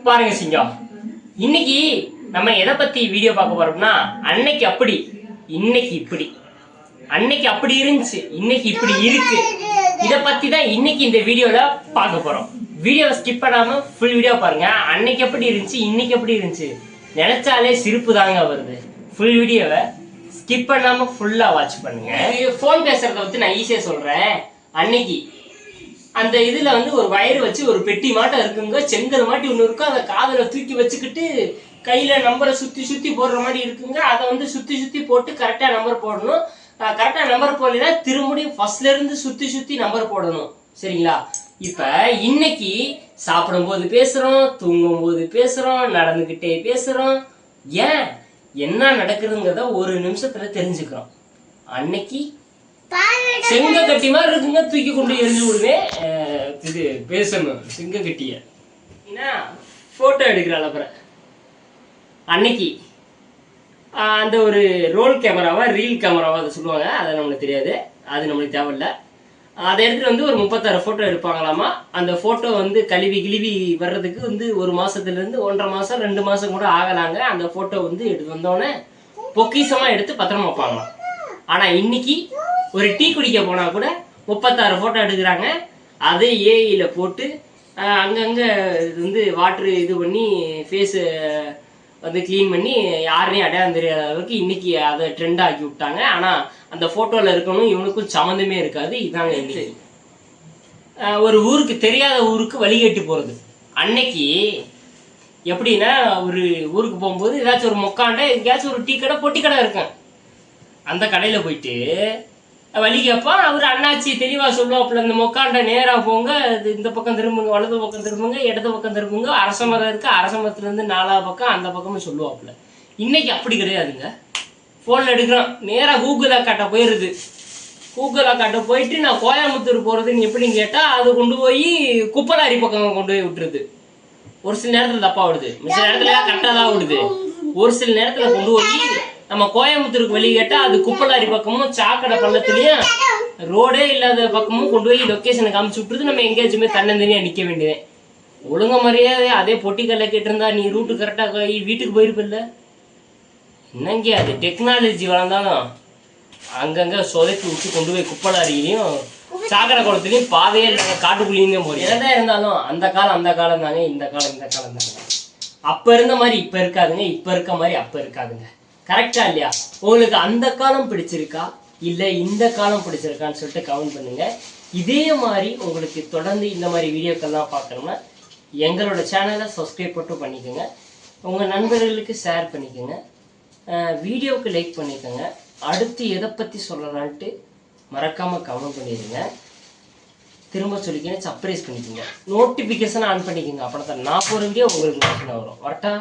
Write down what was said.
பாருங்க சிங்கம், இன்னைக்கு நம்ம எதை பத்தி வீடியோ பார்க்க போறோம்னா, அன்னைக்கு அப்படி இன்னைக்கு இப்படி, அன்னைக்கு அப்படி இருந்துச்சு இன்னைக்கு இப்படி இருக்கு, இதை பத்தி தான் இன்னைக்கு இந்த வீடியோல பார்க்க போறோம். வீடியோவை ஸ்கிப் பண்ணாம ஃபுல் வீடியோ பாருங்க. அன்னைக்கு எப்படி இருந்துச்சு இன்னைக்கு எப்படி இருந்துச்சு நினைச்சாலே சிரிப்பு தாங்க வருது. ஃபுல் வீடியோவை ஸ்கிப் பண்ணாம ஃபுல்லா வாட்ச் பண்ணுங்க. ஃபோன் பேசுறத பத்தி நான் ஈஸியா சொல்றேன். அன்னைக்கு அந்த இதுல ஒரு வயர் வச்சு ஒரு பெட்டி மாட்டம் இருக்குங்க, செங்கல் மாட்டி ஒண்ணு இருக்கும், அதை காதுல தூக்கி வச்சுக்கிட்டு கையில நம்பரை சுத்தி சுத்தி போடுற மாதிரி இருக்குங்க. அதை சுத்தி சுத்தி போட்டு கரெக்டா நம்பர் போடணும். கரெக்டா நம்பர் போடலைன்னா திரும்படியும் ஃபர்ஸ்ட்ல இருந்து சுத்தி சுத்தி நம்பர் போடணும். சரிங்களா? இப்ப இன்னைக்கு சாப்பிடும் போது பேசுறோம், தூங்கும் போது பேசுறோம், நடந்துகிட்டே பேசுறோம். ஏன் என்ன நடக்குதுங்கிறத ஒரு நிமிஷத்துல தெரிஞ்சுக்கிறோம். அன்னைக்கு செங்க கட்டி மாதிரி இருக்குங்க, தூக்கி கொண்டு எரிஞ்சு விடுவேன். இது பேசணும் செங்க கட்டிய போட்டோ எடுக்கிறாள். அப்புறம் அன்னைக்கு அந்த ஒரு ரோல் கேமராவா ரீல் கேமராவா அதை சொல்லுவாங்க, அது நம்மளுக்கு தெரியாது, அது நம்மளுக்கு தேவையில்லை. அதை எடுத்துட்டு ஒரு 36 போட்டோ எடுப்பாங்களாமா. அந்த போட்டோ கழுவி கிழிவி வர்றதுக்கு ஒரு மாசத்துல இருந்து 1.5 மாசம் 2 மாசம் கூட ஆகலாங்க. அந்த போட்டோ எடுத்து வந்தோடனே பொக்கிசமா எடுத்து பத்திரமா வைப்பாங்களாம். ஆனா இன்னைக்கு ஒரு டீ குடிக்க போனா கூட 36 போட்டோ எடுக்கிறாங்க. அதை ஏஐல போட்டு அங்கங்க வாட்டர் இது பண்ணி ஃபேஸ் கிளீன் பண்ணி யாரையும் அடையாளம் தெரியாத அளவுக்கு இன்னைக்கு அதை ட்ரெண்ட் ஆக்கி விட்டாங்க. ஆனா அந்த போட்டோல இருக்கணும் இவனுக்கும் சம்மந்தமே இருக்காது. இதாங்க இன்னைக்கு ஒரு ஊருக்கு தெரியாத ஊருக்கு வழிகட்டி போறது. அன்னைக்கு எப்படின்னா, ஒரு ஊருக்கு போகும்போது ஏதாச்சும் ஒரு மொக்காண்ட எங்கேயாச்சும் ஒரு டீ கடை பொட்டி கடை இருக்கும், அந்த கடையில போயிட்டு வழி கேட்பான். அவர் அண்ணாச்சி தெளிவா சொல்லுவாப்புல, இந்த மொக்காண்ட நேரா போங்க, இந்த பக்கம் திரும்புங்க, வலது பக்கம் திரும்புங்க, இடது பக்கம் திரும்புங்க, அரச மரம் இருக்கு, அரச மரத்துல இருந்து 4 பக்கம் அந்த பக்கமும் சொல்லுவாப்புல. இன்னைக்கு அப்படி கிடையாதுங்க. போன்ல எடுக்கிறான், நேரா கூகுள் அக்காட்ட போயிருது. கூகுள் அக்காட்ட போயிட்டு நான் கோயம்புத்தூர் போறதுன்னு எப்படின்னு கேட்டா, அது கொண்டு போய் குப்பலாரி பக்கம் கொண்டு போய் விட்டுருது. ஒரு சில நேரத்துல தப்பா விடுது, சில நேரத்துல கரெக்டா தான் விடுது. ஒரு சில நேரத்துல கொண்டு போய் நம்ம கோயம்புத்தூருக்கு வழி கேட்டா அது குப்பலாரி பக்கமும் சாக்கடை பள்ளத்துலயும் ரோடே இல்லாத பக்கமும் கொண்டு போய் லொக்கேஷனை காமிச்சு விட்டுருது. நம்ம எங்கேயாச்சுமே தன்னந்தனியா நிக்க வேண்டியது. ஒழுங்க மரியாதை அதே பொட்டிக்கல்ல கேட்டிருந்தா நீ ரூட்டு கரெக்டா வீட்டுக்கு போயிருப்பில்ல. என்னங்க அது டெக்னாலஜி வளர்ந்தாலும் அங்கங்க சொதைப்பி விட்டு கொண்டு போய் குப்பலாரியிலையும் சாக்கடை குளத்துலையும் பாதையே இல்லைங்க, காட்டுக்குள்ளேயும் போறீங்க. என்னதான் இருந்தாலும் அந்த காலம் தாங்க, இந்த காலம் தாங்க. அப்ப இருந்த மாதிரி இப்ப இருக்காதுங்க, இப்ப இருக்க மாதிரி அப்ப இருக்காதுங்க. கரெக்டா இல்லையா? உங்களுக்கு அந்த காலம் பிடிச்சிருக்கா இல்ல இந்த காலம் பிடிச்சிருக்கான்னு சொல்லிட்டு கமெண்ட் பண்ணுங்க. இதே மாதிரி உங்களுக்கு தொடர்ந்து இந்த மாதிரி வீடியோக்கள்லாம் பார்க்கணும்னா எங்களோட சேனலை சப்ஸ்கிரைப் மட்டும் பண்ணிக்கோங்க, உங்க நண்பர்களுக்கு ஷேர் பண்ணிக்கோங்க, வீடியோவுக்கு லைக் பண்ணிக்கோங்க. அடுத்து எதை பத்தி சொல்லலான்ட்டு மறக்காம கமெண்ட் பண்ணிடுங்க. திரும்ப சொல்லிக்கங்க, சர்ப்ரைஸ் பண்ணிக்கோங்க, நோட்டிஃபிகேஷன் ஆன் பண்ணிக்கோங்க. அப்படின்னா நான் போகிற வீடியோ உங்களுக்கு நோட்டிஃபிகேஷன் வரும். வரட்டா?